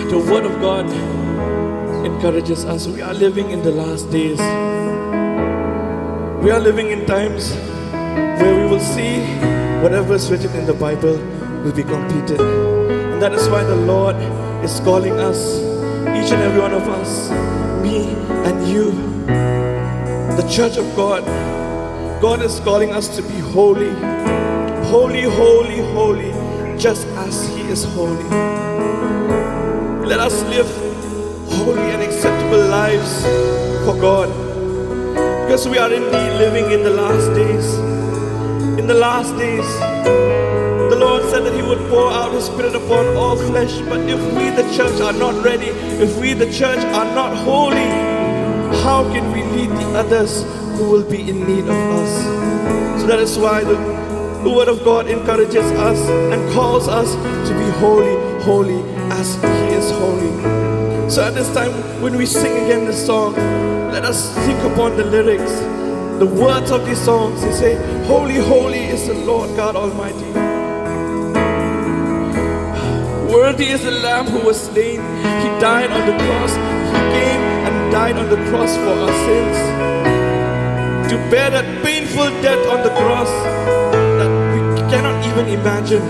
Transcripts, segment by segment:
The Word of God encourages us. We are living in the last days. We are living in times where we will see whatever is written in the Bible will be completed. And that is why the Lord is calling us, each and every one of us, me and you, the church of God. God is calling us to be holy. Holy, holy, holy, just as He is holy. Let us live holy and acceptable lives for God. Because we are indeed living in the last days. In the last days, the Lord said that He would pour out His Spirit upon all flesh. But if we, the church, are not ready, if we, the church, are not holy, how can we lead the others who will be in need of us? So that is why the Word of God encourages us and calls us to be holy, holy as He is holy. So at this time, when we sing again this song, let us think upon the lyrics, the words of these songs. They say, holy, holy is the Lord God Almighty. Worthy is the Lamb who was slain. He died on the cross. He came and died on the cross for our sins. To bear that painful death on the cross that we cannot even imagine.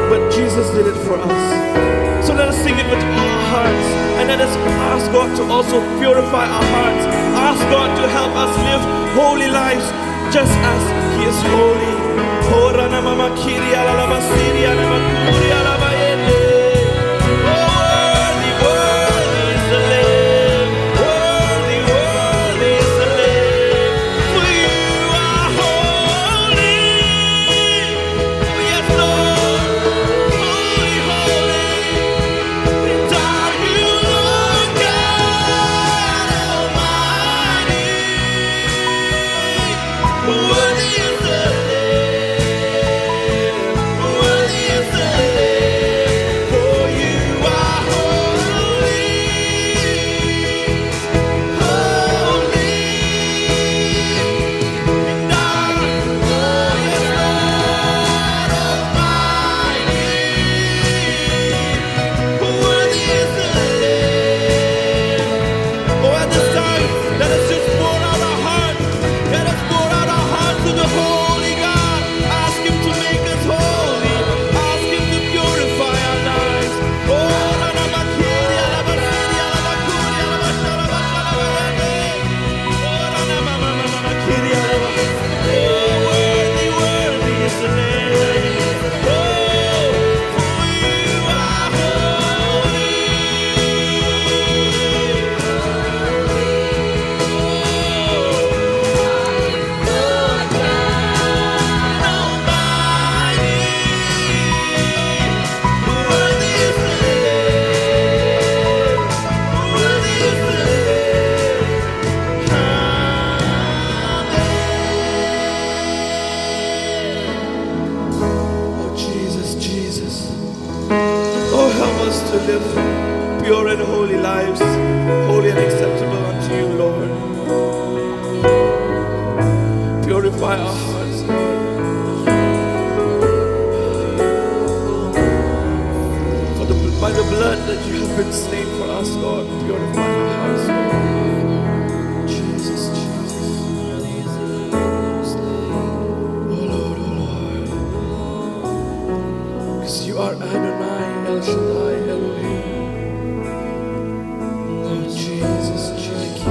But Jesus did it for us. So let us sing it with all our hearts. And let us ask God to also purify our hearts. Ask God to help us live holy lives just as He is holy. To live pure and holy lives, holy and acceptable unto you, Lord. Purify our hearts, Lord. By the blood that you have been slain for us, Lord, purify our hearts, Lord. Jesus, Jesus. Oh Lord, because you are Adonai, El Shaddai, Elohim. Oh Jesus, thank you.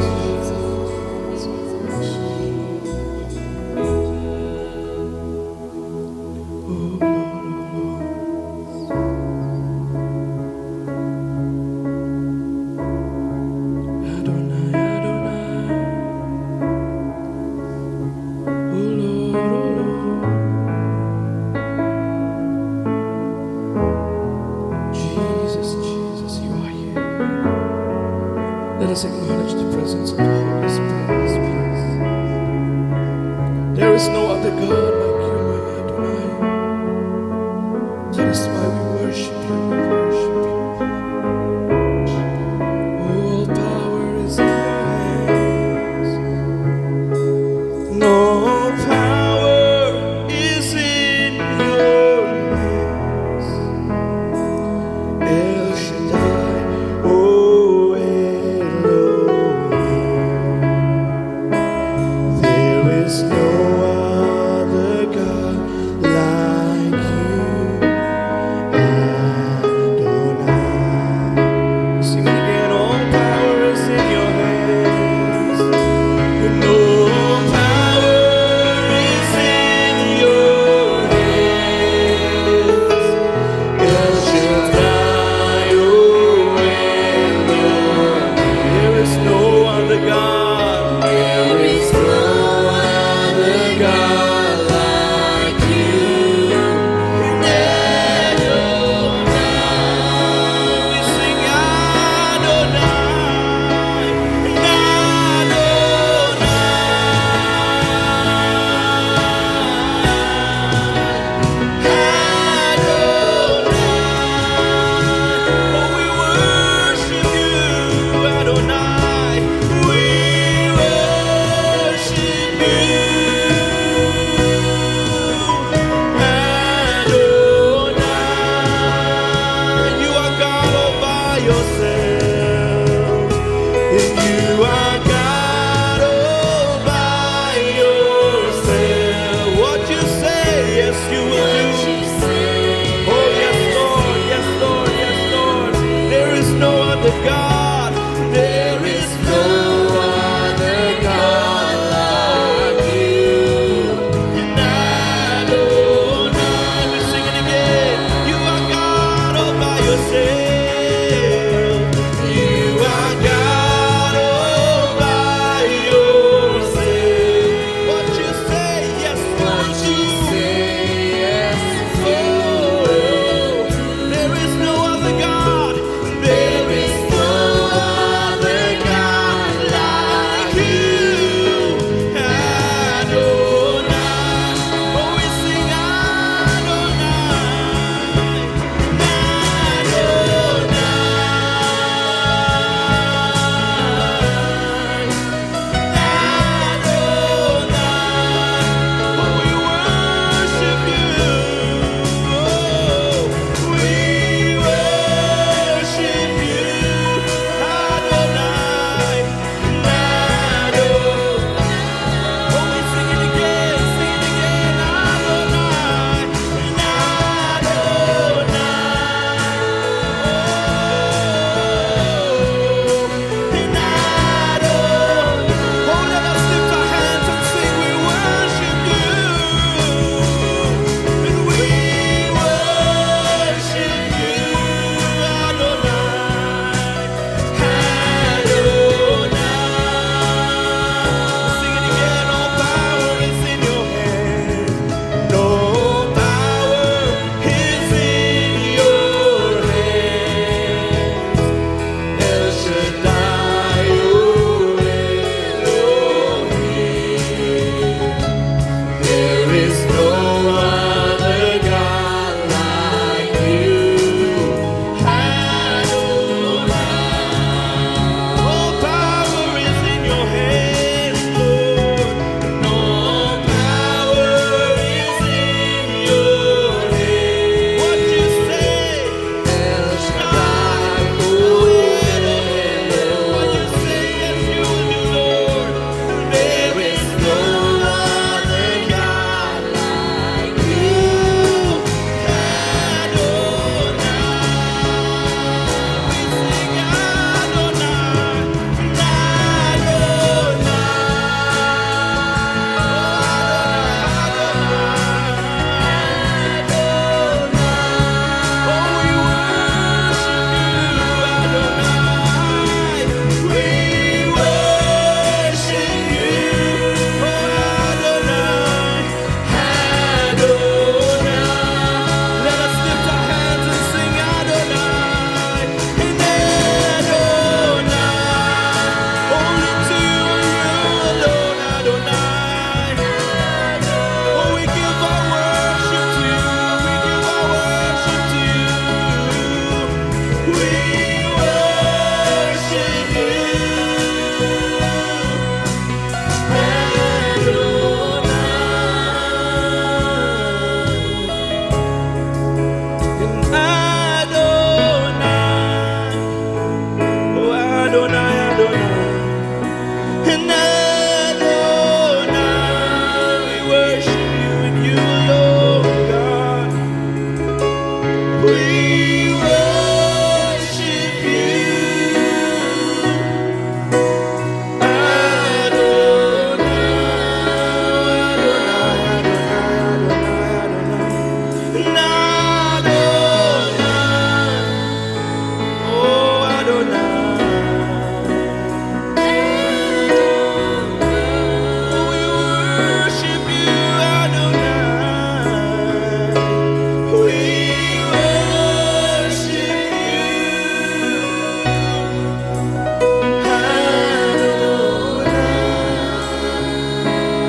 Oh Lord, Adonai, Adonai. Oh Lord, Jesus, Jesus, you are here. Let us acknowledge the presence of the Holy Spirit in this place. There is no other God like you, my Adonai. That is why we worship you, we worship you. All power is in your hands. No power is in your hands.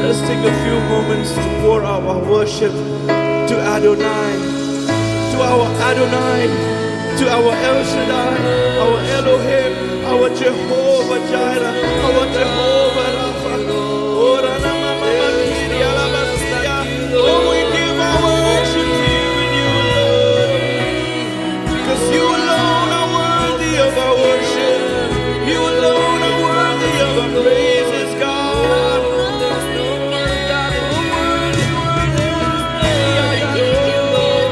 us take a few moments to pour out our worship to Adonai, to our Adonai, to our El Shaddai, our Elohim, our Jehovah Jireh, our Jehovah Rapha. Oh, Rana Mama Makiri Alabasiya. Oh, we give our worship to you and you alone, because you alone are worthy of our worship. You alone are worthy of our praises, God. There's no other God. Oh, worthy, worthy, worthy are you, Lord.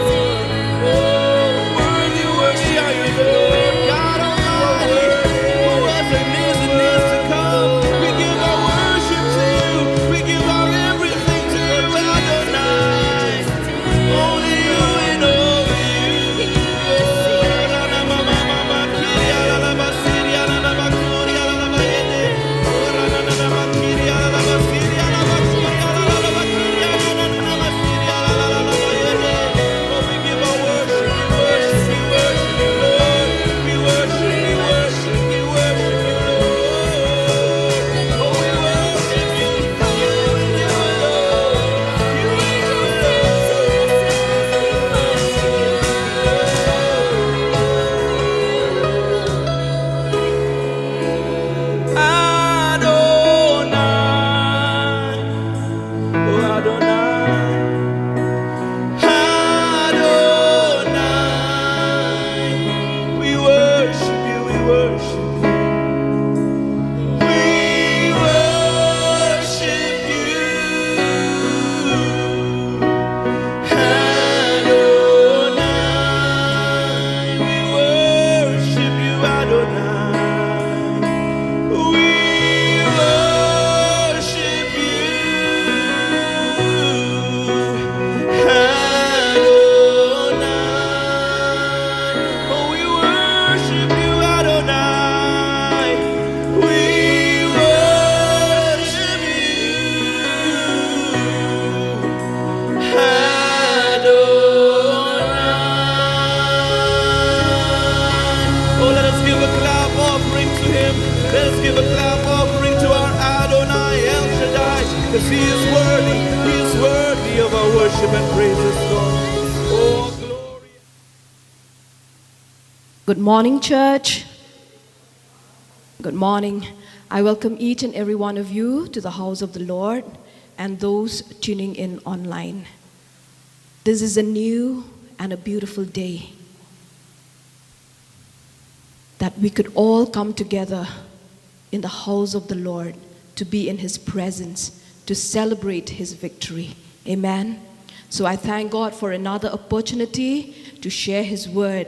Oh, worthy, worthy are you, Lord. God Almighty, who was and is to come. We give our worship to you. We give our everything to you, Adonai. Only you and only you. Oh, Rana Mama Mama Kiri Alabasiri Alabakuri Alabayede. Oh, Rana Mama Kiri Alabasiri Alabakuri Alabakiri Alamasiri Alabayede. Oh, we give our worship, we worship, we worship you, Lord. We worship, we worship, we worship you, Lord. Oh, we worship you, you and you alone. You and you alone. Adonai, oh Adonai, Adonai, we worship you, we worship you, we worship you, Adonai, we worship you, Adonai. We worship you, Adonai. Oh, we worship you, Adonai. We worship you, Adonai. Oh, let us give a clap offering to him. Let us give a clap offering to our Adonai El Shaddai, because he is worthy. He is worthy of our worship and praises, God. Oh, glory. Good morning, church. Good morning. I welcome each and every one of you to the house of the Lord and those tuning in online. This is a new and a beautiful day that we could all come together in the house of the Lord to be in his presence, to celebrate his victory. Amen. So I thank God for another opportunity to share his word.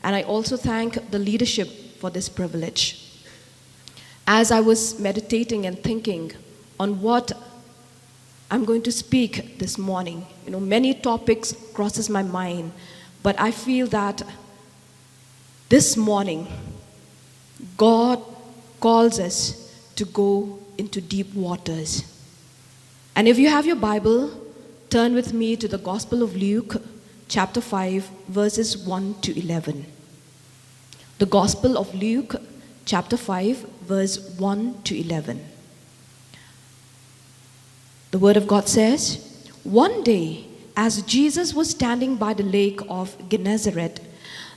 And I also thank the leadership for this privilege. As I was meditating and thinking on what I'm going to speak this morning, many topics crosses my mind, but I feel that this morning, God calls us to go into deep waters. And if you have your Bible, turn with me to the Gospel of Luke, chapter 5, verses 1 to 11. The Gospel of Luke, chapter 5, verse 1 to 11. The Word of God says, "One day, as Jesus was standing by the lake of Gennesaret,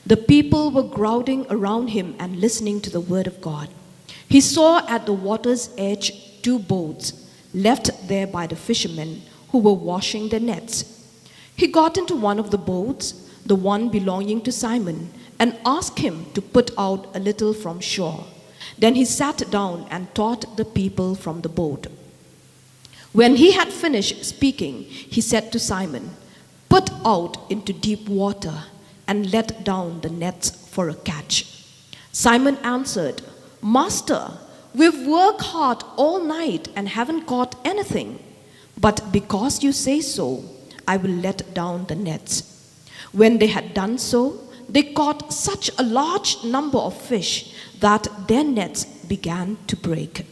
the people were crowding around him and listening to the word of God. He saw at the water's edge 2 boats left there by the fishermen who were washing their nets. He got into one of the boats, the one belonging to Simon, and asked him to put out a little from shore. Then he sat down and taught the people from the boat. When he had finished speaking, he said to Simon, 'Put out into deep water and let down the nets for a catch.' Simon answered, 'Master, we've worked hard all night and haven't caught anything. But because you say so, I will let down the nets.' When they had done so, they caught such a large number of fish that their nets began to break.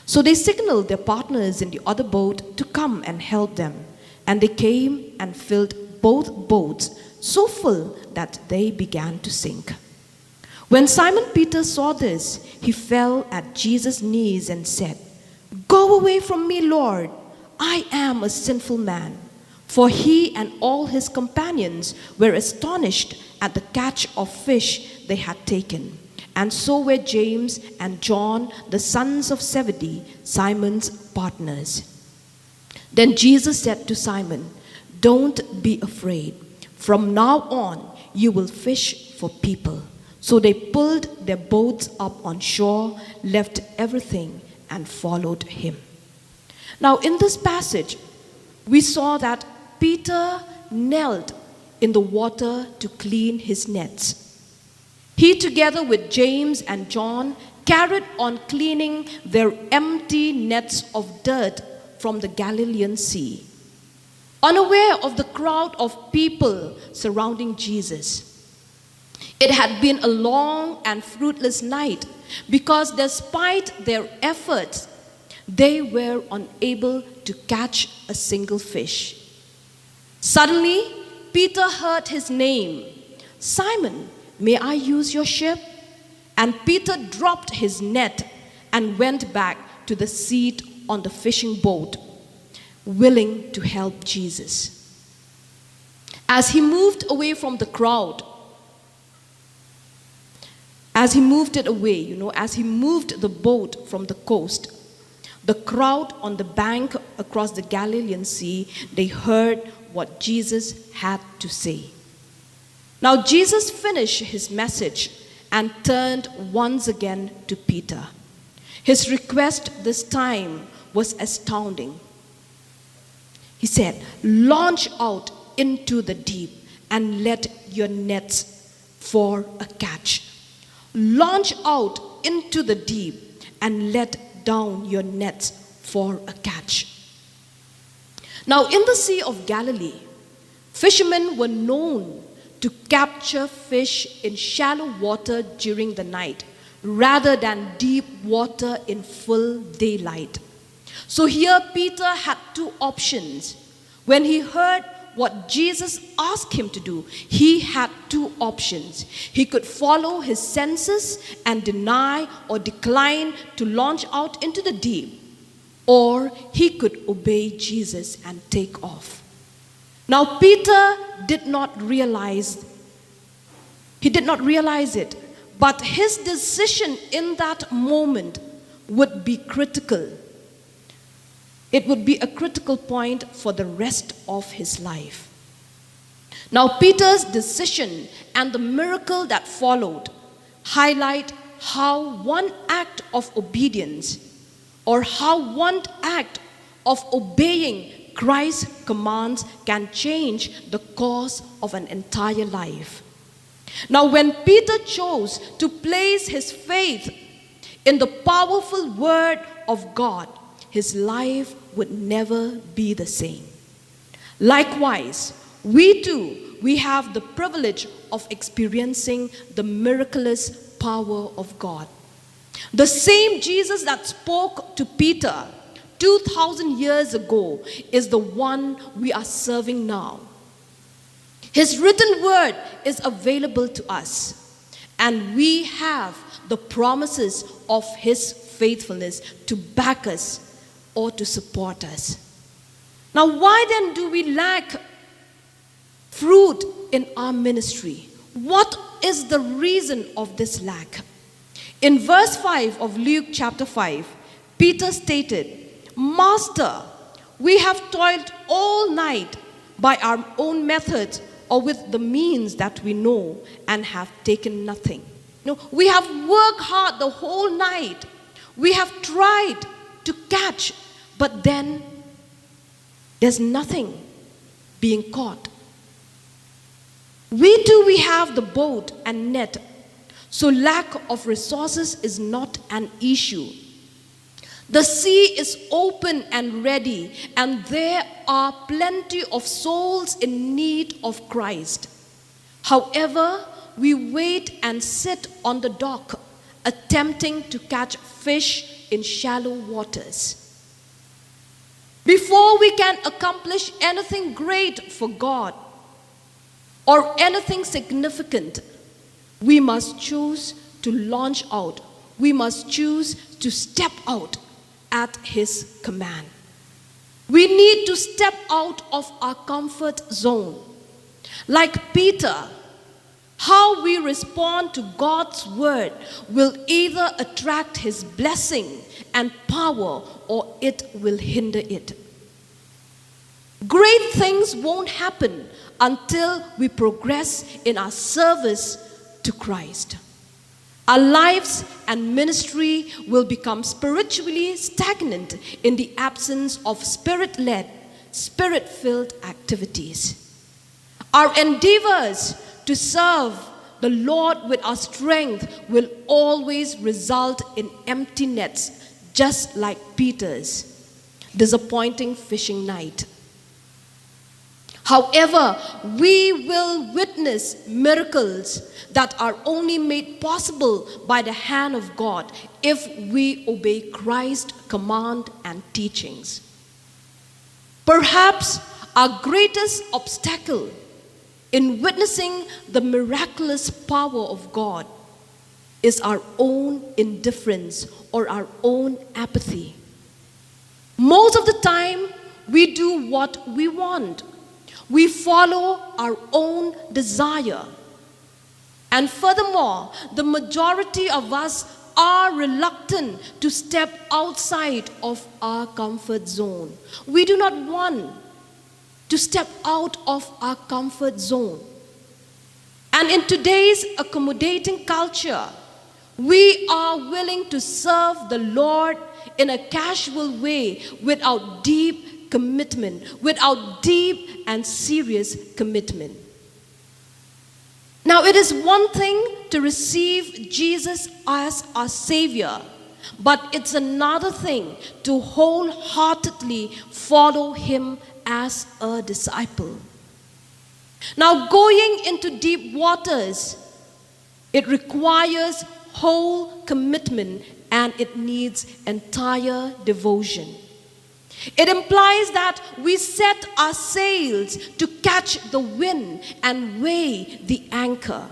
So they signaled their partners in the other boat to come and help them. And they came and filled both boats so full that they began to sink. When Simon Peter saw this, he fell at Jesus' knees and said, 'Go away from me, Lord. I am a sinful man." For he and all his companions were astonished at the catch of fish they had taken. And so were James and John, the sons of Zebedee, Simon's partners. Then Jesus said to Simon, "Don't be afraid. From now on, you will fish for people." So they pulled their boats up on shore, left everything, and followed him. Now, in this passage, we saw that Peter knelt in the water to clean his nets. He, together with James and John, carried on cleaning their empty nets of dirt from the Galilean Sea, unaware of the crowd of people surrounding Jesus. It had been a long and fruitless night because, despite their efforts, they were unable to catch a single fish. Suddenly, Peter heard his name. "Simon, may I use your ship?" And Peter dropped his net and went back to the seat on the fishing boat, willing to help Jesus. As he moved away from the crowd, as he moved the boat from the coast, the crowd on the bank across the Galilean Sea, they heard what Jesus had to say. Now Jesus finished his message and turned once again to Peter. His request this time was astounding. He said, "Launch out into the deep and let your nets for a catch." Launch out into the deep and let down your nets for a catch. Now, in the Sea of Galilee, fishermen were known to capture fish in shallow water during the night rather than deep water in full daylight. So here Peter had two options. When he heard what Jesus asked him to do, he had two options. He could follow his senses and deny or decline to launch out into the deep, or he could obey Jesus and take off. Now Peter did not realize it, but his decision in that moment would be critical. It would be a critical point for the rest of his life. Now, Peter's decision and the miracle that followed highlight how one act of obedience, or how one act of obeying Christ's commands, can change the course of an entire life. Now, when Peter chose to place his faith in the powerful word of God, his life would never be the same. Likewise, we have the privilege of experiencing the miraculous power of God. The same Jesus that spoke to Peter 2,000 years ago is the one we are serving now. His written word is available to us, and we have the promises of his faithfulness to back us or to support us. Now, why then do we lack fruit in our ministry? What is the reason of this lack? In verse 5 of Luke chapter 5, Peter stated, "Master, we have toiled all night by our own methods or with the means that we know, and have taken nothing." No, we have worked hard the whole night. We have tried to catch, but then there's nothing being caught. We have the boat and net, so lack of resources is not an issue. The sea is open and ready, and there are plenty of souls in need of Christ. However, we wait and sit on the dock, attempting to catch fish in shallow waters. Before we can accomplish anything great for God or anything significant, we must choose to launch out. We must choose to step out at his command. We need to step out of our comfort zone. Like Peter, how we respond to God's word will either attract his blessing and power or it will hinder it. Great things won't happen until we progress in our service to Christ. Our lives and ministry will become spiritually stagnant in the absence of spirit-led, spirit-filled activities. Our endeavors to serve the Lord with our strength will always result in empty nets, just like Peter's disappointing fishing night. However, we will witness miracles that are only made possible by the hand of God if we obey Christ's command and teachings. Perhaps our greatest obstacle in witnessing the miraculous power of God is our own indifference or our own apathy. Most of the time, we do what we want. We follow our own desire. And furthermore, the majority of us are reluctant to step outside of our comfort zone. We do not want to step out of our comfort zone. And in today's accommodating culture, we are willing to serve the Lord in a casual way without deep commitment, without deep and serious commitment. Now, it is one thing to receive Jesus as our Savior, but it's another thing to wholeheartedly follow Him as a disciple. Now, going into deep waters, it requires whole commitment and it needs entire devotion. It implies that we set our sails to catch the wind and weigh the anchor.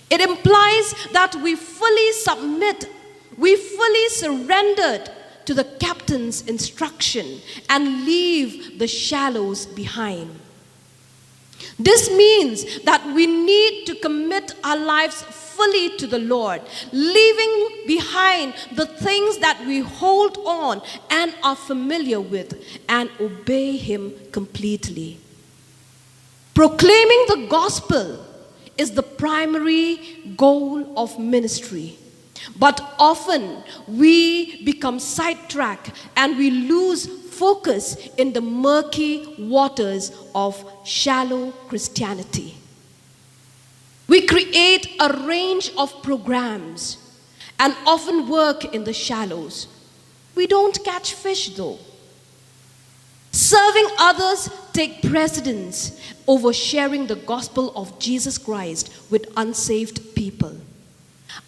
It implies that we fully submit, we fully surrendered to the captain's instruction and leave the shallows behind. This means that we need to commit our lives fully to the Lord, leaving behind the things that we hold on and are familiar with, and obey Him completely. Proclaiming the gospel is the primary goal of ministry. But often we become sidetracked and we lose focus in the murky waters of shallow Christianity. We create a range of programs and often work in the shallows. We don't catch fish though. Serving others take precedence over sharing the gospel of Jesus Christ with unsaved people.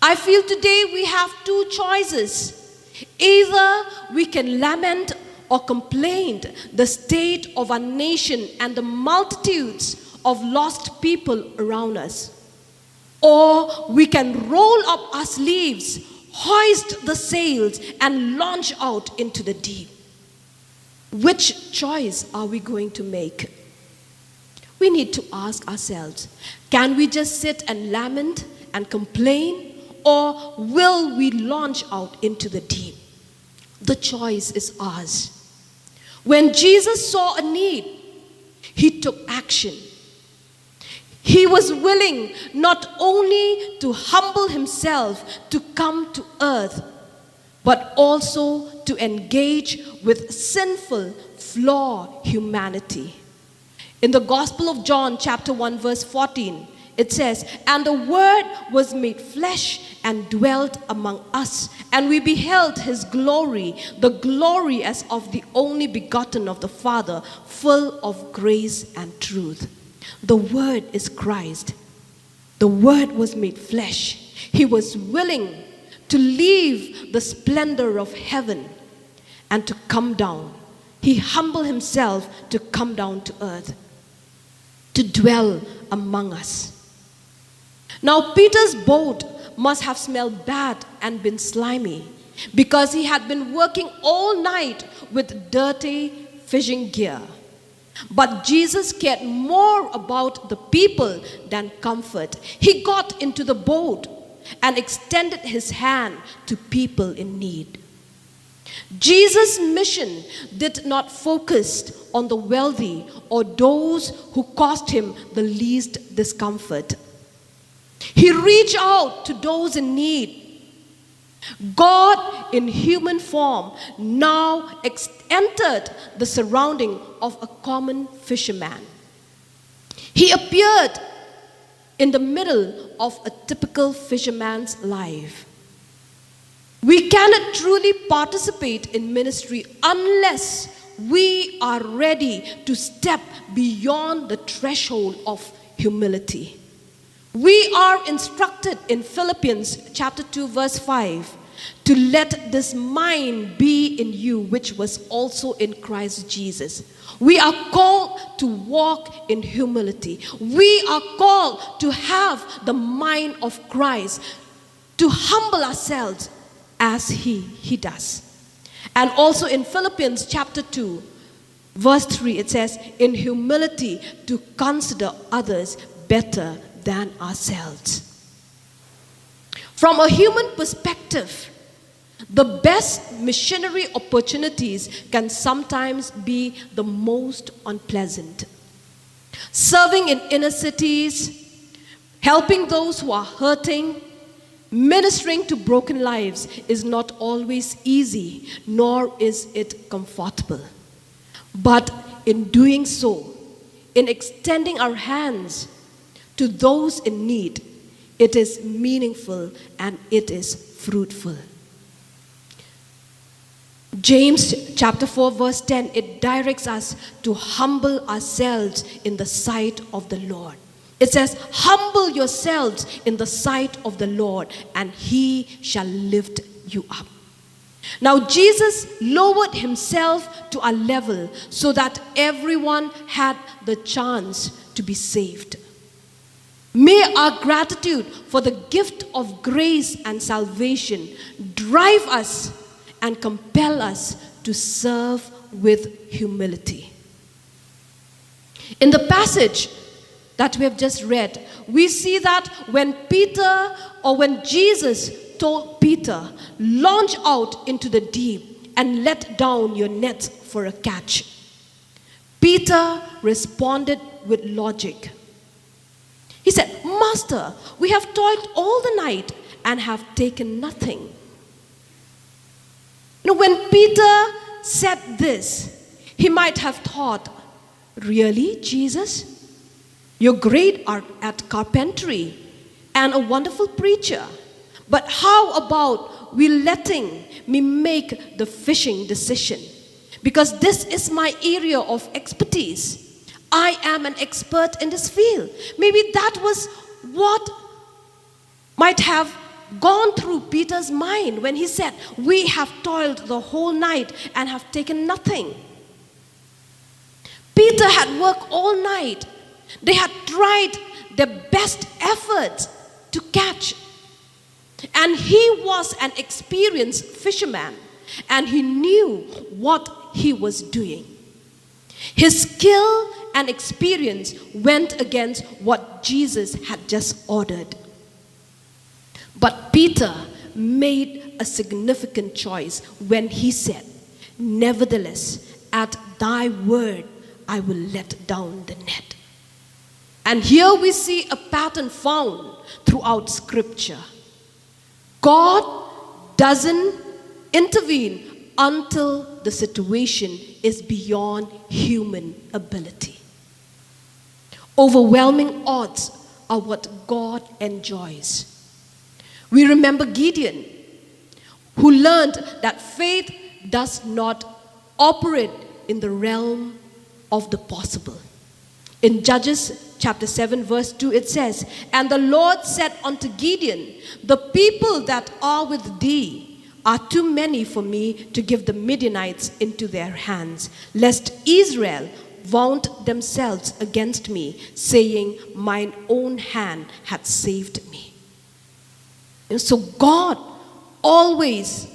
I feel today we have two choices. Either we can lament or complain the state of our nation and the multitudes of lost people around us. Or we can roll up our sleeves, hoist the sails, and launch out into the deep. Which choice are we going to make? We need to ask ourselves, can we just sit and lament and complain? Or will we launch out into the deep? The choice is ours. When Jesus saw a need, He took action. He was willing not only to humble Himself to come to earth, but also to engage with sinful, flawed humanity. In the Gospel of John, chapter 1, verse 14, it says, "And the Word was made flesh and dwelt among us, and we beheld His glory, the glory as of the only begotten of the Father, full of grace and truth." The Word is Christ. The Word was made flesh. He was willing to leave the splendor of heaven and to come down. He humbled Himself to come down to earth, to dwell among us. Now, Peter's boat must have smelled bad and been slimy. because he had been working all night with dirty fishing gear. But Jesus cared more about the people than comfort. He got into the boat and extended his hand to people in need. Jesus' mission did not focus on the wealthy or those who caused him the least discomfort. He reached out to those in need. God in human form now entered the surrounding of a common fisherman. He appeared in the middle of a typical fisherman's life. We cannot truly participate in ministry unless we are ready to step beyond the threshold of humility. We are instructed in Philippians chapter 2 verse 5 to let this mind be in you which was also in Christ Jesus. We are called to walk in humility. We are called to have the mind of Christ, to humble ourselves as he does. And also in Philippians chapter 2 verse 3 it says, in humility to consider others better than ourselves. From a human perspective, the best missionary opportunities can sometimes be the most unpleasant. Serving in inner cities, helping those who are hurting, ministering to broken lives is not always easy, nor is it comfortable. But in doing so, in extending our hands to those in need, it is meaningful and it is fruitful. James chapter 4 verse 10, it directs us to humble ourselves in the sight of the Lord. It says, humble yourselves in the sight of the Lord, and he shall lift you up. Now Jesus lowered himself to our level so that everyone had the chance to be saved. May our gratitude for the gift of grace and salvation drive us and compel us to serve with humility. In the passage that we have just read, we see that when Jesus told Peter, launch out into the deep and let down your nets for a catch, Peter responded with logic. He said, Master, we have toiled all the night and have taken nothing. When Peter said this, he might have thought, really, Jesus? You're great at carpentry and a wonderful preacher. But how about letting me make the fishing decision? Because this is my area of expertise. I am an expert in this field. Maybe that was what might have gone through Peter's mind when he said, we have toiled the whole night and have taken nothing. Peter had worked all night. They had tried their best efforts to catch. And he was an experienced fisherman, and he knew what he was doing. His skill and experience went against what Jesus had just ordered. But Peter made a significant choice when he said, nevertheless, at thy word, I will let down the net. And here we see a pattern found throughout Scripture. God doesn't intervene until the situation is beyond human ability. Overwhelming odds are what God enjoys. We remember Gideon, who learned that faith does not operate in the realm of the possible. In Judges chapter 7 verse 2 it says, and the Lord said unto Gideon, the people that are with thee are too many for me to give the Midianites into their hands, lest Israel vaunt themselves against me, saying, mine own hand hath saved me. And so God always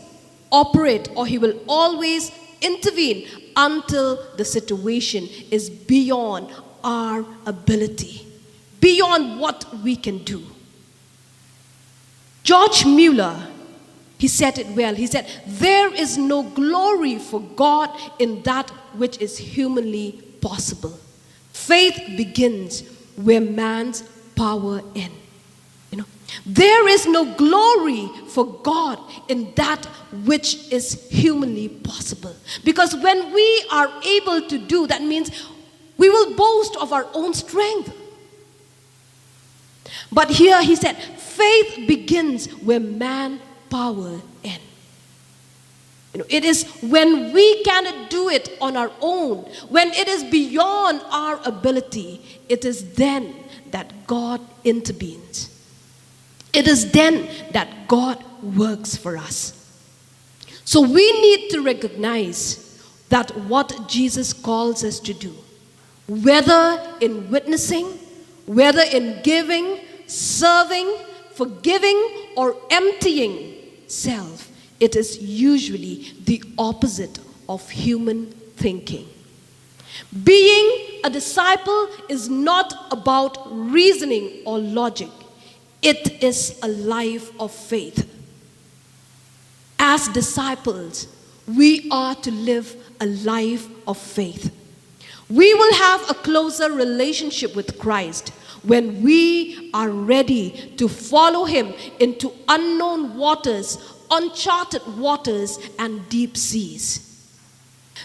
operate, or he will always intervene until the situation is beyond our ability, beyond what we can do. George Mueller, he said it well. He said, "There is no glory for God in that which is humanly possible. Faith begins where man's power ends." There is no glory for God in that which is humanly possible. Because when we are able to do, that means we will boast of our own strength. But here he said, faith begins where man's power ends. It is when we cannot do it on our own, when it is beyond our ability, it is then that God intervenes. It is then that God works for us. So we need to recognize that what Jesus calls us to do, whether in witnessing, whether in giving, serving, forgiving, or emptying self, it is usually the opposite of human thinking. Being a disciple is not about reasoning or logic. It is a life of faith. As disciples, we are to live a life of faith. We will have a closer relationship with Christ when we are ready to follow him into unknown waters, uncharted waters, and deep seas.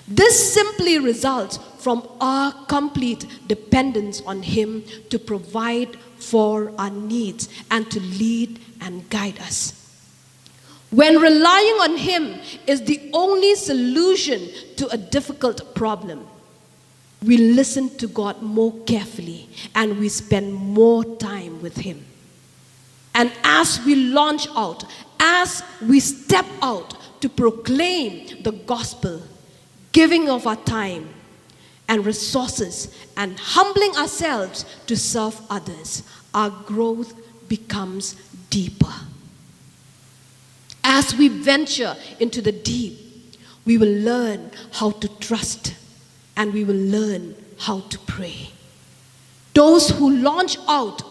This simply results from our complete dependence on him to provide for our needs and to lead and guide us. When relying on him is the only solution to a difficult problem, we listen to God more carefully and we spend more time with him. And as we launch out, as we step out to proclaim the gospel, giving of our time and resources and humbling ourselves to serve others, our growth becomes deeper. As we venture into the deep, we will learn how to trust and we will learn how to pray. Those who launch out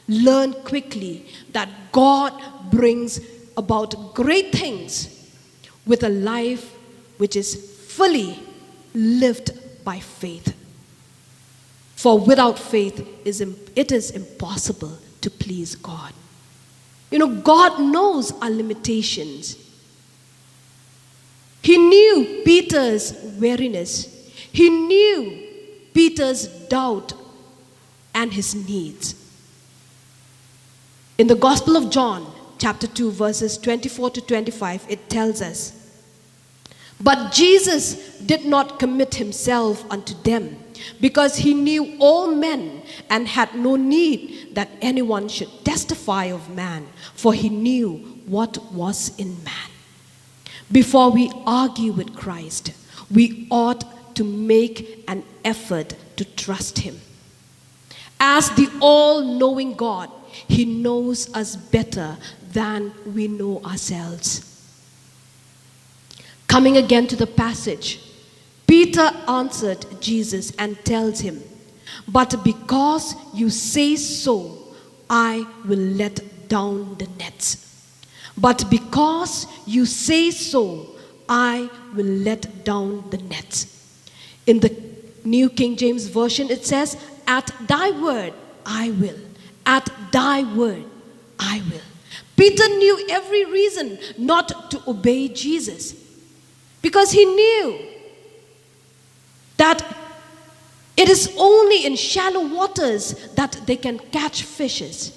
learn quickly that God brings about great things with a life which is fully lived by faith. For without faith, it is impossible to please God. God knows our limitations. He knew Peter's weariness. He knew Peter's doubt and his needs. In the Gospel of John, chapter 2, verses 24 to 25, it tells us, "But Jesus did not commit himself unto them, because he knew all men and had no need that anyone should testify of man, for he knew what was in man." Before we argue with Christ, we ought to make an effort to trust him. As the all-knowing God, he knows us better than we know ourselves. Coming again to the passage, Peter answered Jesus and tells him, "But because you say so, I will let down the nets. But because you say so, I will let down the nets." In the New King James Version, it says, "At thy word, I will. At thy word, I will." Peter knew every reason not to obey Jesus, because he knew that it is only in shallow waters that they can catch fishes.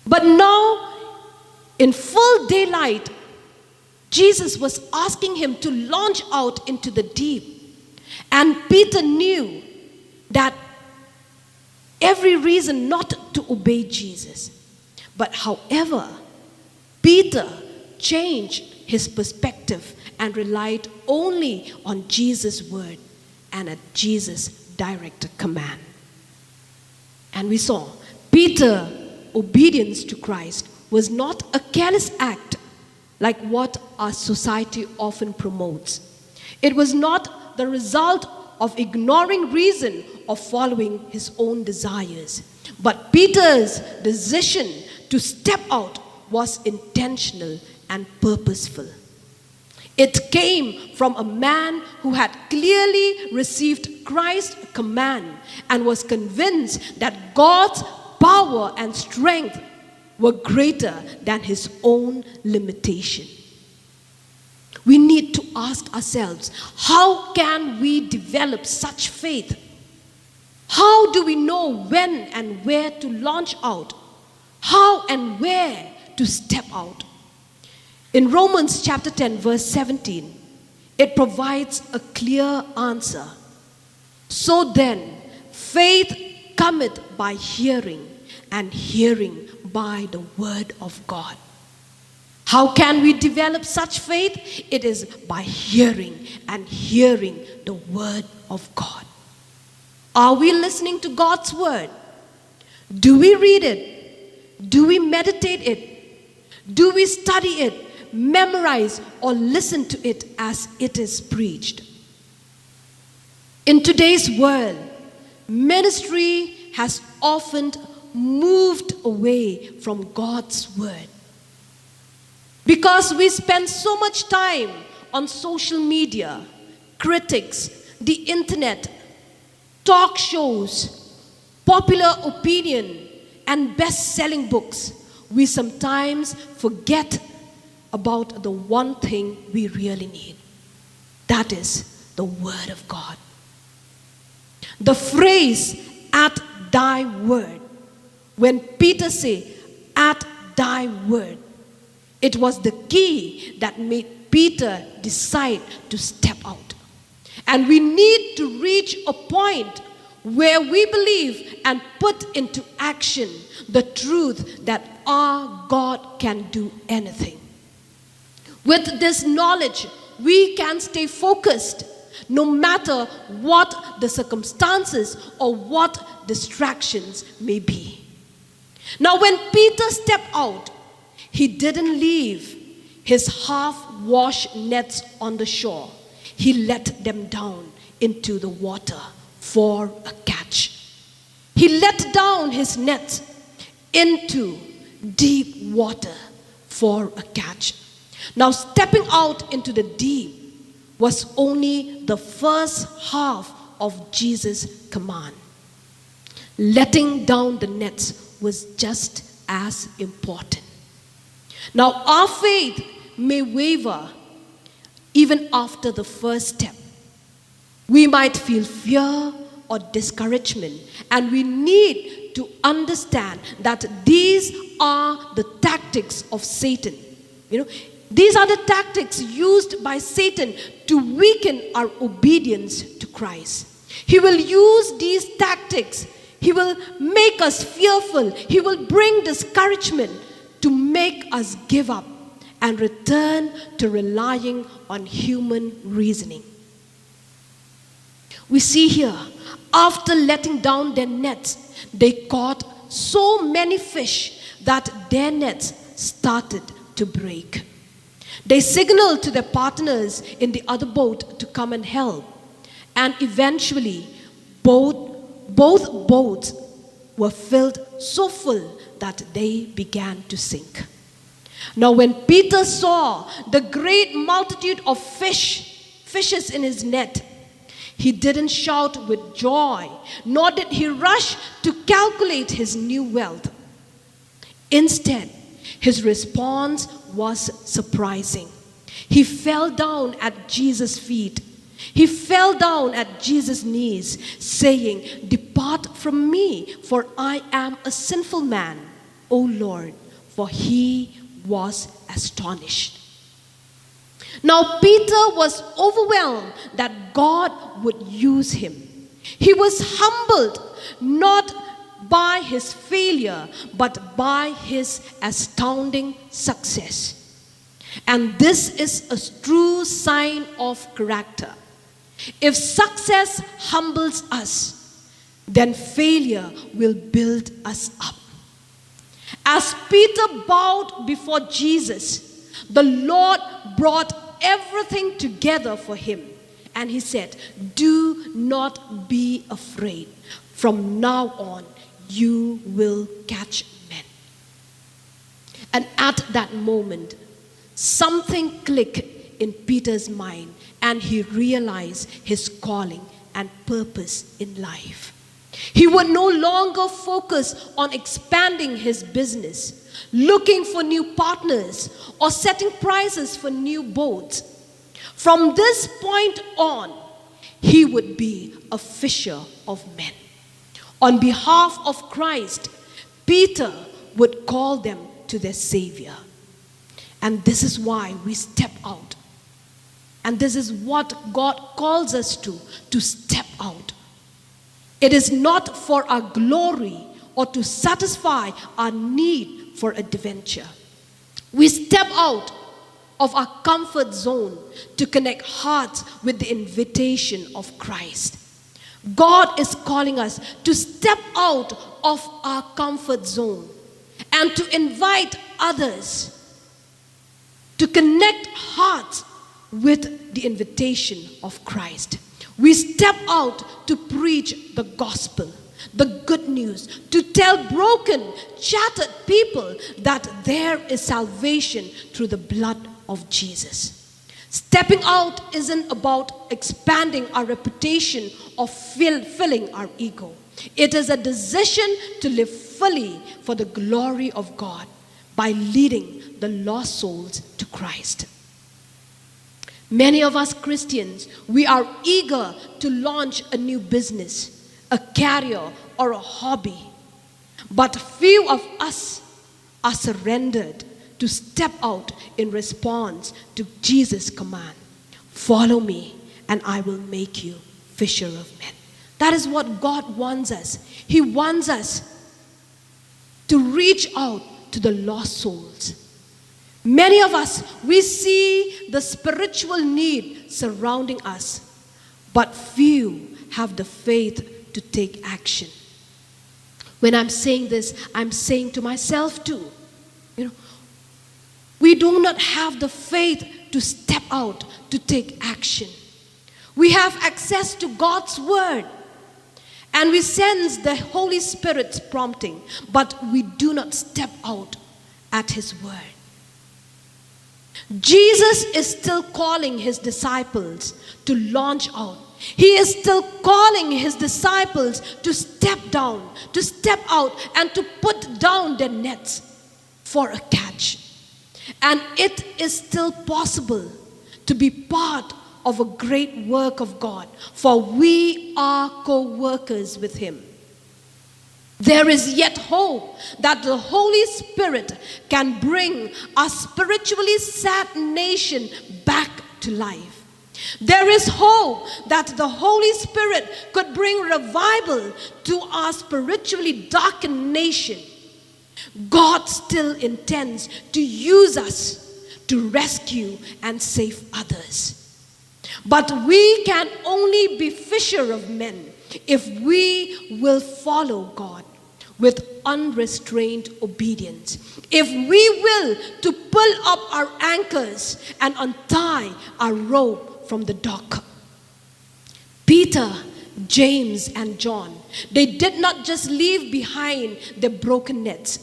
But now, in full daylight, Jesus was asking him to launch out into the deep. And Peter knew that every reason not to obey Jesus. But however, Peter changed his perspective and relied only on Jesus' word and at Jesus' direct command. And we saw Peter's obedience to Christ was not a careless act, like what our society often promotes. It was not the result of ignoring reason or following his own desires. But Peter's decision to step out was intentional and purposeful. It came from a man who had clearly received Christ's command and was convinced that God's power and strength were greater than his own limitation. We need to ask ourselves, how can we develop such faith? How do we know when and where to launch out? How and where to step out? In Romans chapter 10, verse 17, it provides a clear answer. So then, faith cometh by hearing, and hearing by the word of God. How can we develop such faith? It is by hearing, and hearing the word of God. Are we listening to God's word? Do we read it? Do we meditate it? Do we study it, memorize, or listen to it as it is preached? In today's world, ministry has often moved away from God's word. Because we spend so much time on social media, critics, the internet, talk shows, popular opinion, and best-selling books, we sometimes forget about the one thing we really need. That is the Word of God. The phrase, "at thy word," when Peter said, "at thy word," it was the key that made Peter decide to step out. And we need to reach a point where we believe and put into action the truth that our God can do anything. With this knowledge, we can stay focused no matter what the circumstances or what distractions may be. Now, when Peter stepped out, he didn't leave his half-washed nets on the shore. He let them down into the water for a catch. He let down his nets into deep water for a catch. Now, stepping out into the deep was only the first half of Jesus' command. Letting down the nets was just as important. Now, our faith may waver even after the first step. We might feel fear or discouragement, and we need to understand that these are the tactics of Satan. These are the tactics used by Satan to weaken our obedience to Christ. He will use these tactics. He will make us fearful. He will bring discouragement to make us give up and return to relying on human reasoning. We see here, after letting down their nets, they caught so many fish that their nets started to break. They signaled to their partners in the other boat to come and help. And eventually, both boats were filled so full that they began to sink. Now, when Peter saw the great multitude of fishes in his net, he didn't shout with joy, nor did he rush to calculate his new wealth. Instead, his response was surprising. He fell down at Jesus' feet. He fell down at Jesus' knees, saying, "Depart from me, for I am a sinful man, O Lord." For he was astonished. Now, Peter was overwhelmed that God would use him. He was humbled not by his failure, but by his astounding success. And this is a true sign of character. If success humbles us, then failure will build us up. As Peter bowed before Jesus, the Lord brought everything together for him. And he said, "Do not be afraid. From now on, you will catch men." And at that moment, something clicked in Peter's mind, and he realized his calling and purpose in life. He would no longer focus on expanding his business, looking for new partners, or setting prices for new boats. From this point on, he would be a fisher of men. On behalf of Christ, Peter would call them to their Savior. And this is why we step out. And this is what God calls us to step out. It is not for our glory or to satisfy our need for adventure. We step out of our comfort zone to connect hearts with the invitation of Christ. God is calling us to step out of our comfort zone and to invite others to connect hearts with the invitation of Christ. We step out to preach the gospel, the good news, to tell broken, shattered people that there is salvation through the blood of Jesus. Stepping out isn't about expanding our reputation or filling our ego. It is a decision to live fully for the glory of God by leading the lost souls to Christ. Many of us Christians, we are eager to launch a new business, a career, or a hobby. But few of us are surrendered to step out in response to Jesus' command. "Follow me, and I will make you fisher of men." That is what God wants us. He wants us to reach out to the lost souls. Many of us, we see the spiritual need surrounding us, but few have the faith to take action. When I'm saying this, I'm saying to myself too. We do not have the faith to step out, to take action. We have access to God's word, and we sense the Holy Spirit's prompting, but we do not step out at his word. Jesus is still calling his disciples to launch out. He is still calling his disciples to step out, and to put down their nets for a catch. And it is still possible to be part of a great work of God, for we are co-workers with him. There is yet hope that the Holy Spirit can bring our spiritually sad nation back to life. There is hope that the Holy Spirit could bring revival to our spiritually darkened nation. God still intends to use us to rescue and save others. But we can only be fisher of men if we will follow God with unrestrained obedience. If we will to pull up our anchors and untie our rope from the dock. Peter, James, and John, they did not just leave behind their broken nets.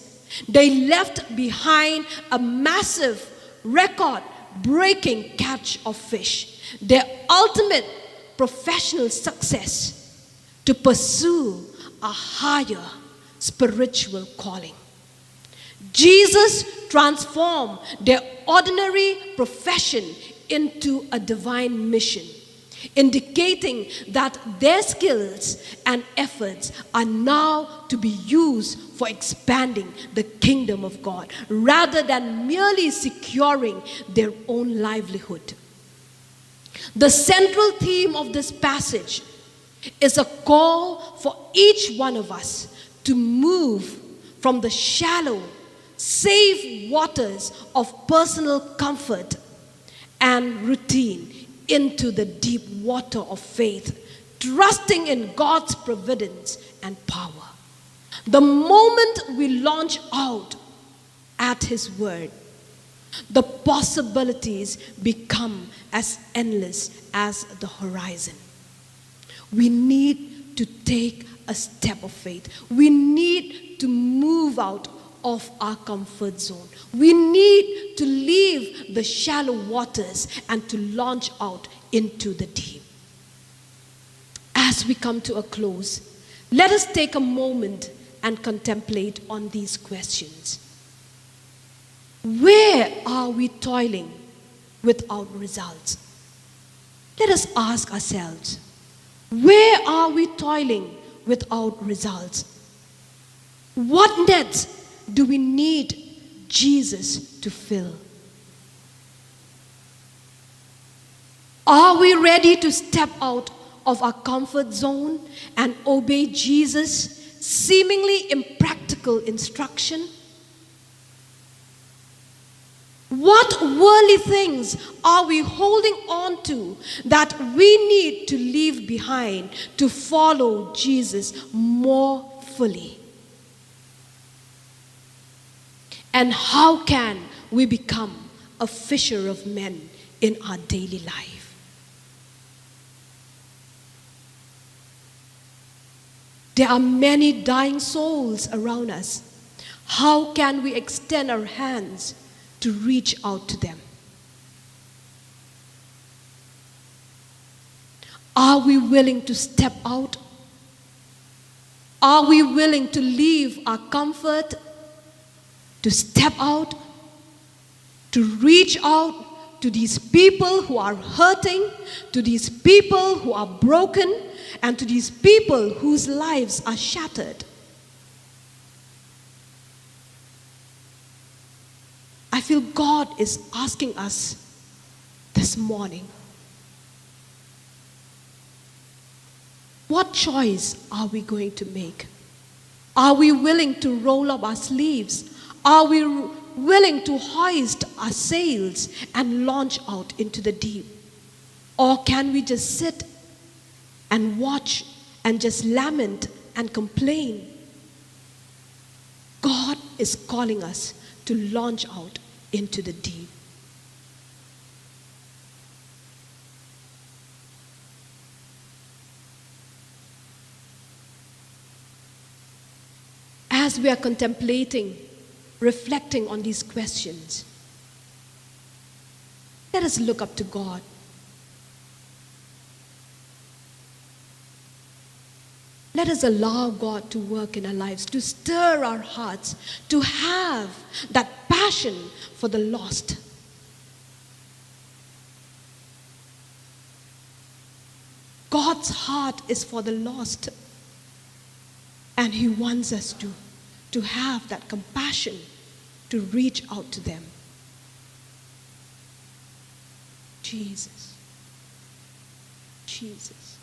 They left behind a massive, record-breaking catch of fish, their ultimate professional success to pursue a higher spiritual calling. Jesus transformed their ordinary profession into a divine mission, indicating that their skills and efforts are now to be used for expanding the kingdom of God rather than merely securing their own livelihood. The central theme of this passage is a call for each one of us to move from the shallow, safe waters of personal comfort and routine into the deep water of faith, trusting in God's providence and power. The moment we launch out at his word, The possibilities become as endless as the horizon. We need to take a step of faith. We need to move out of our comfort zone. We need to leave the shallow waters and to launch out into the deep. As we come to a close, let us take a moment and contemplate on these questions. Where are we toiling without results? Let us ask ourselves, where are we toiling without results? What nets do we need Jesus to fill? Are we ready to step out of our comfort zone and obey Jesus' seemingly impractical instruction? What worldly things are we holding on to that we need to leave behind to follow Jesus more fully? And how can we become a fisher of men in our daily life? There are many dying souls around us. How can we extend our hands to reach out to them? Are we willing to step out? Are we willing to leave our comfort, to step out, to reach out to these people who are hurting, to these people who are broken, and to these people whose lives are shattered? I feel God is asking us this morning, what choice are we going to make? Are we willing to roll up our sleeves? Are we willing to hoist our sails and launch out into the deep? Or can we just sit and watch and just lament and complain? God is calling us to launch out into the deep. As we are contemplating, reflecting on these questions, let us look up to God. Let us allow God to work in our lives, to stir our hearts, to have that passion for the lost. God's heart is for the lost, and He wants us to have that compassion to reach out to them. Jesus. Jesus.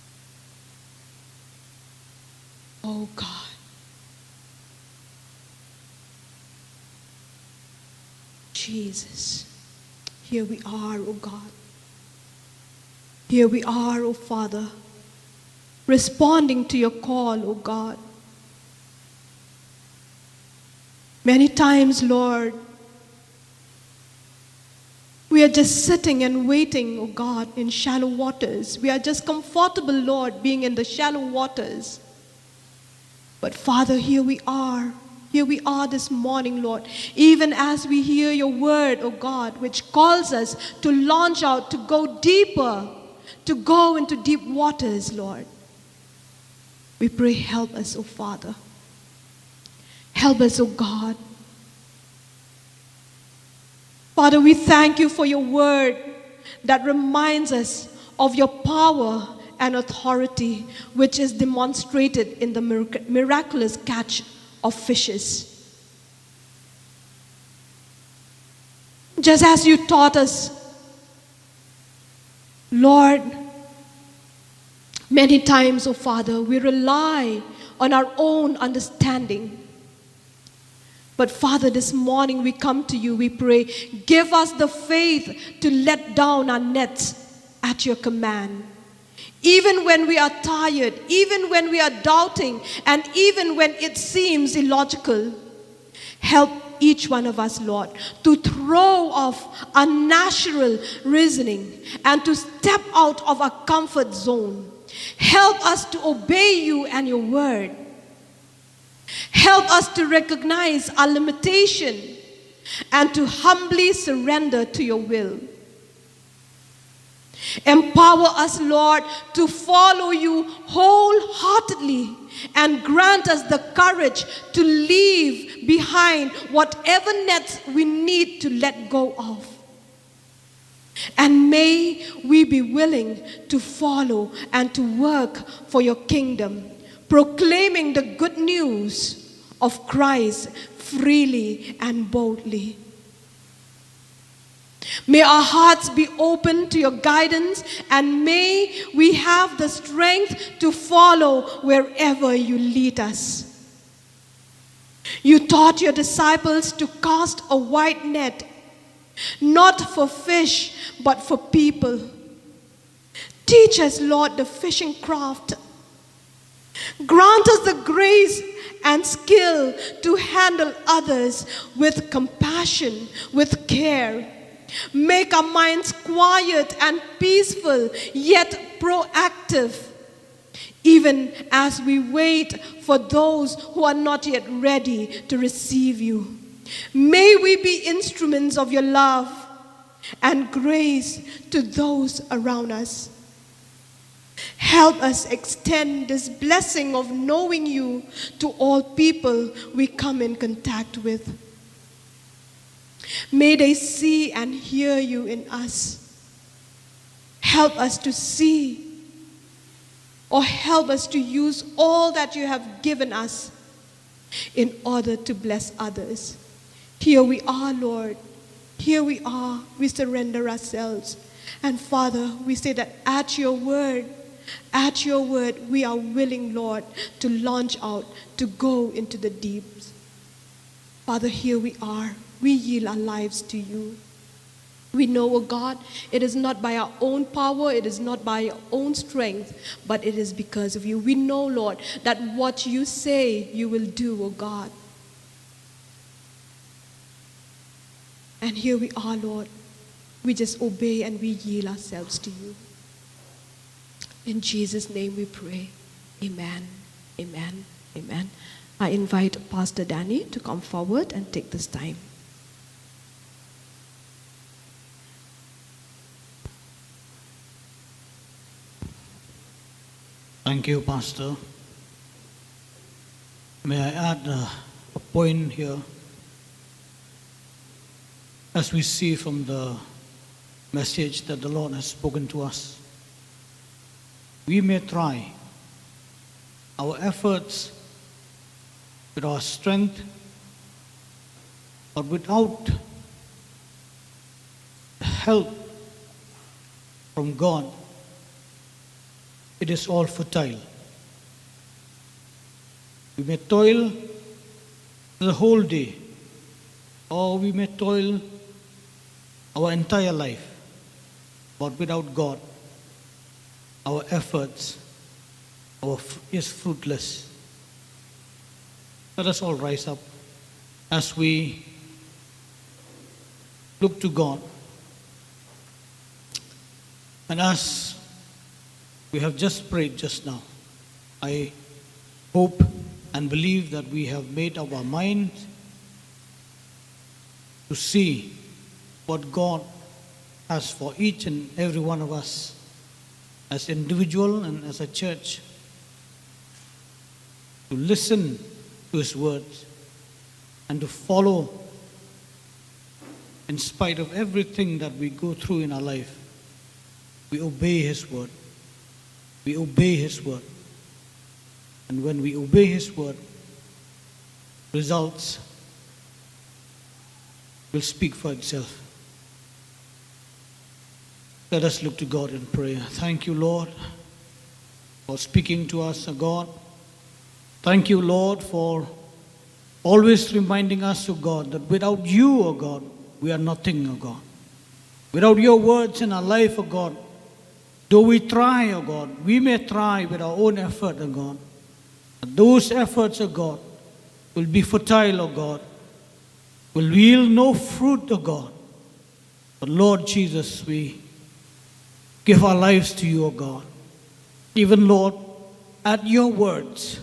Oh God. Jesus. Here we are, oh God. Here we are, oh Father, responding to your call, oh God. Many times, Lord, we are just sitting and waiting, oh God, in shallow waters. We are just comfortable, Lord, being in the shallow waters. But Father, here we are. Here we are this morning, Lord, even as we hear your word, oh God, which calls us to launch out, to go deeper, to go into deep waters, Lord. We pray, help us, oh Father. Help us, oh God. Father, we thank you for your word that reminds us of your power and authority, which is demonstrated in the miraculous catch of fishes. Just as you taught us, Lord, many times, oh Father, we rely on our own understanding. But Father, this morning we come to you, we pray, give us the faith to let down our nets at your command. Even when we are tired, even when we are doubting, and even when it seems illogical, help each one of us, Lord, to throw off our natural reasoning and to step out of our comfort zone. Help us to obey you and your word. Help us to recognize our limitation and to humbly surrender to your will. Empower us, Lord, to follow you wholeheartedly and grant us the courage to leave behind whatever nets we need to let go of. And may we be willing to follow and to work for your kingdom, proclaiming the good news of Christ freely and boldly. May our hearts be open to your guidance, and may we have the strength to follow wherever you lead us. You taught your disciples to cast a wide net, not for fish, but for people. Teach us, Lord, the fishing craft. Grant us the grace and skill to handle others with compassion, with care. Make our minds quiet and peaceful, yet proactive, even as we wait for those who are not yet ready to receive you. May we be instruments of your love and grace to those around us. Help us extend this blessing of knowing you to all people we come in contact with. May they see and hear you in us. Help us to see, or help us to use all that you have given us in order to bless others. Here we are, Lord. Here we are. We surrender ourselves. And Father, we say that at your word, we are willing, Lord, to launch out, to go into the deeps. Father, here we are. We yield our lives to you. We know, O God, it is not by our own power, it is not by our own strength, but it is because of you. We know, Lord, that what you say you will do, O God. And here we are, Lord. We just obey and we yield ourselves to you. In Jesus' name we pray. Amen. Amen. Amen. I invite Pastor Danny to come forward and take this time. Thank you, Pastor. May I add a point here? As we see from the message that the Lord has spoken to us, we may try our efforts with our strength, but without help from God, it is all futile. We may toil the whole day, or we may toil our entire life, but without God, our efforts is fruitless. Let us all rise up as we look to God. And as we have just prayed just now, I hope and believe that we have made up our minds to see what God has for each and every one of us as individual and as a church, to listen to His words and to follow in spite of everything that we go through in our life. We obey His word. We obey His word. And when we obey His word, results will speak for itself. Let us look to God in prayer. Thank you, Lord, for speaking to us, O God. Thank you, Lord, for always reminding us, O God, that without you, O God, we are nothing, O God. Without your words in our life, O God, though we try, O God, we may try with our own effort, O God, but those efforts, O God, will be futile, O God, will yield no fruit, O God. But Lord Jesus, we give our lives to you, O God. Even, Lord, at your words,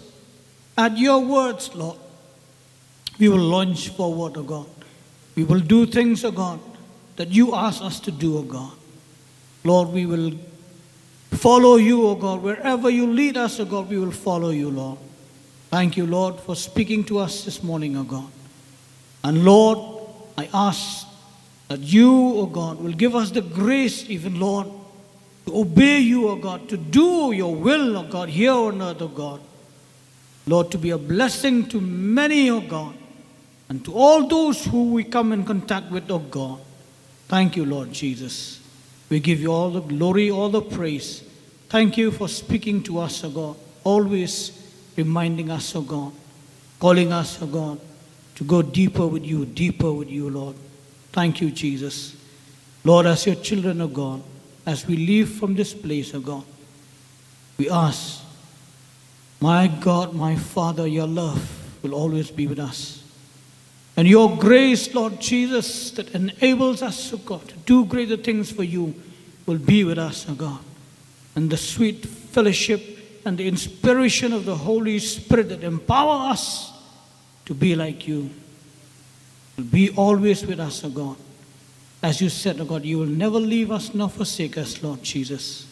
Lord, we will launch forward, O God. We will do things, O God, that you ask us to do, O God. Lord, we will follow you, O God. Wherever you lead us, O God, we will follow you, Lord. Thank you, Lord, for speaking to us this morning, O God. And Lord, I ask that you, O God, will give us the grace, even, Lord, to obey you, O God, to do your will, O God, here on earth, O God. Lord, to be a blessing to many, O God, and to all those who we come in contact with, O God. Thank you, Lord Jesus. We give you all the glory, all the praise. Thank you for speaking to us, O God, always reminding us, O God, calling us, O God, to go deeper with you, Lord. Thank you, Jesus. Lord, as your children, O God, as we leave from this place, O God, we ask, my God, my Father, your love will always be with us. And your grace, Lord Jesus, that enables us, O God, to do greater things for you will be with us, O God. And the sweet fellowship and the inspiration of the Holy Spirit that empower us to be like you will be always with us, O God. As you said, O God, you will never leave us nor forsake us, Lord Jesus.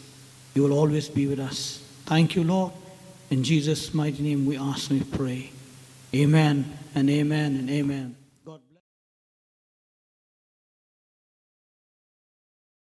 You will always be with us. Thank you, Lord. In Jesus' mighty name we ask and we pray. Amen and amen and amen.